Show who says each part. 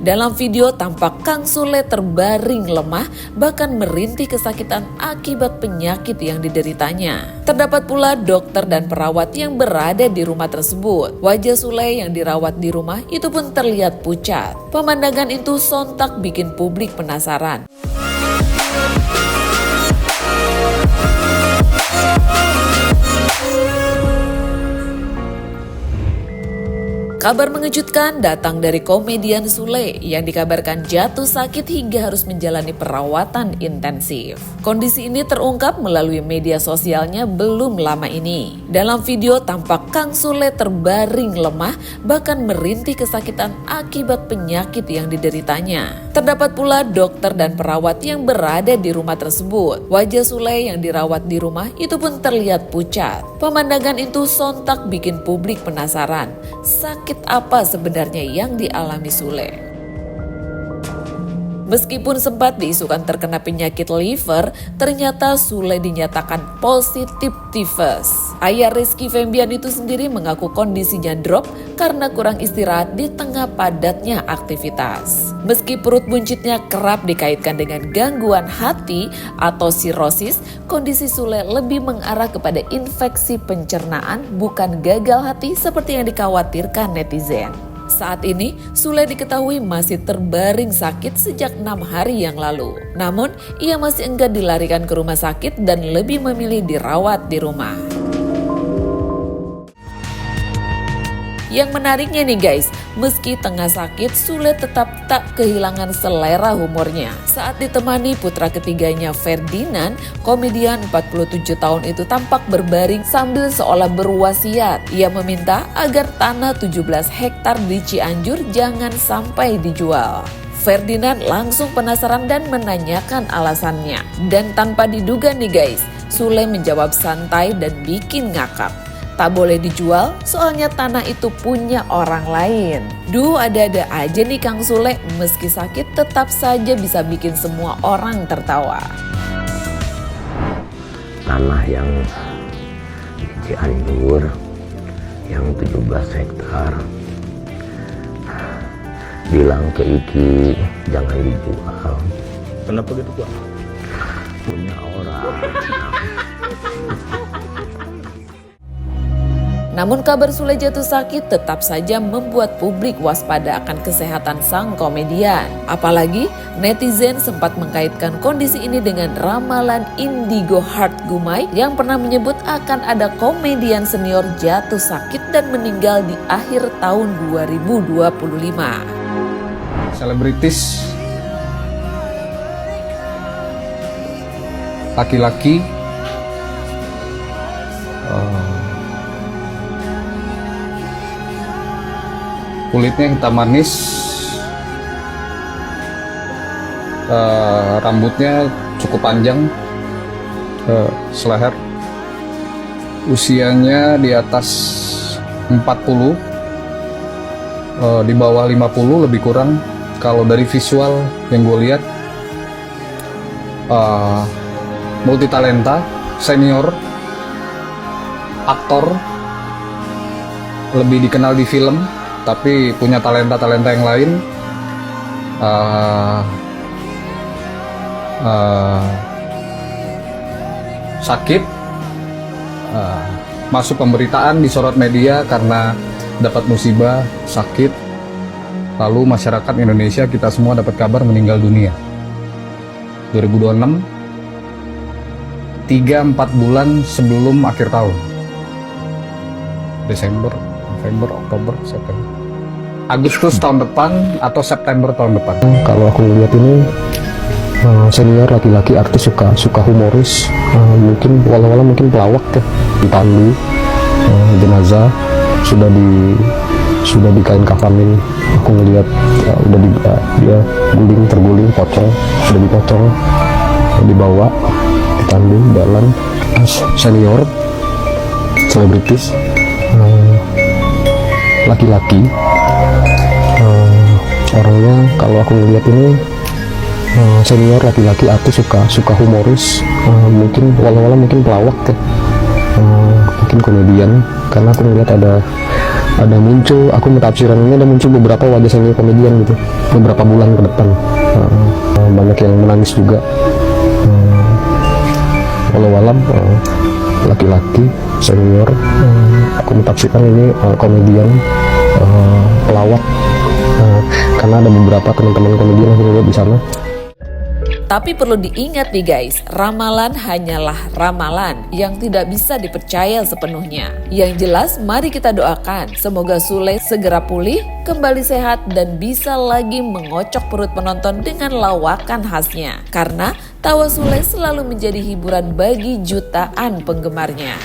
Speaker 1: Dalam video tampak Kang Sule terbaring lemah bahkan merintih kesakitan akibat penyakit yang dideritanya. Terdapat pula dokter dan perawat yang berada di rumah tersebut. Wajah Sule yang dirawat di rumah itu pun terlihat pucat. Pemandangan itu sontak bikin publik penasaran. Kabar mengejutkan datang dari komedian Sule yang dikabarkan jatuh sakit hingga harus menjalani perawatan intensif. Kondisi ini terungkap melalui media sosialnya belum lama ini. Dalam video tampak Kang Sule terbaring lemah bahkan merintih kesakitan akibat penyakit yang dideritanya. Terdapat pula dokter dan perawat yang berada di rumah tersebut. Wajah Sule yang dirawat di rumah itu pun terlihat pucat. Pemandangan itu sontak bikin publik penasaran. Sakit apa sebenarnya yang dialami Sule? Meskipun sempat diisukan terkena penyakit liver, ternyata Sule dinyatakan positif tifus. Ayah Rizky Febian itu sendiri mengaku kondisinya drop karena kurang istirahat di tengah padatnya aktivitas. Meski perut buncitnya kerap dikaitkan dengan gangguan hati atau sirosis, kondisi Sule lebih mengarah kepada infeksi pencernaan bukan gagal hati seperti yang dikhawatirkan netizen. Saat ini, Sule diketahui masih terbaring sakit sejak 6 hari yang lalu. Namun, ia masih enggan dilarikan ke rumah sakit dan lebih memilih dirawat di rumah. Yang menariknya nih guys, meski tengah sakit, Sule tetap tak kehilangan selera humornya. Saat ditemani putra ketiganya Ferdinand, komedian 47 tahun itu tampak berbaring sambil seolah berwasiat. Ia meminta agar tanah 17 hektar di Cianjur jangan sampai dijual. Ferdinand langsung penasaran dan menanyakan alasannya. Dan tanpa diduga nih guys, Sule menjawab santai dan bikin ngakak. Tak boleh dijual, soalnya tanah itu punya orang lain. Duh, ada-ada aja nih Kang Sule, meski sakit tetap saja bisa bikin semua orang tertawa.
Speaker 2: Tanah yang di Cianjur, yang 17 hektar, bilang ke Iki jangan dijual.
Speaker 3: Kenapa gitu Pak?
Speaker 2: Punya orang.
Speaker 1: Namun kabar Sule jatuh sakit tetap saja membuat publik waspada akan kesehatan sang komedian. Apalagi netizen sempat mengkaitkan kondisi ini dengan ramalan Indigo Heart Gumai yang pernah menyebut akan ada komedian senior jatuh sakit dan meninggal di akhir tahun 2025.
Speaker 4: Selebritis laki-laki kulitnya hitam manis, rambutnya cukup panjang, seleher, usianya di atas 40, di bawah 50 lebih kurang. Kalau dari visual yang gue lihat, multitalenta, senior, aktor, lebih dikenal di film, tapi punya talenta-talenta yang lain. Sakit, masuk pemberitaan, disorot media karena dapat musibah, sakit. Lalu masyarakat Indonesia kita semua dapat kabar meninggal dunia. 2026, 3-4 bulan sebelum akhir tahun. Desember, November, Oktober, September, Agustus tahun depan atau September tahun depan.
Speaker 5: Kalau aku lihat ini senior laki-laki artis suka humoris, mungkin walau-walau mungkin pelawak ya, dipandu jenazah sudah di kain kafanin. Aku ngelihat dia terguling, pocong, sudah dipocong, dibawa, ditandu, jalan. Senior, selebritis, laki-laki, orangnya kalau aku ngelihat ini senior laki-laki artis suka humoris, mungkin walau-walau mungkin pelawak ya, mungkin komedian, karena aku ngelihat ada ada muncul, aku mentafsiran ini ada muncul beberapa wajah senior komedian gitu beberapa bulan ke depan. Banyak yang menangis juga. Walau alam laki-laki senior, aku mentafsirkan ini komedian pelawak, karena ada beberapa teman-teman komedian yang aku lihat di sana.
Speaker 1: Tapi perlu diingat nih guys, ramalan hanyalah ramalan yang tidak bisa dipercaya sepenuhnya. Yang jelas mari kita doakan semoga Sule segera pulih, kembali sehat dan bisa lagi mengocok perut penonton dengan lawakan khasnya. Karena tawa Sule selalu menjadi hiburan bagi jutaan penggemarnya.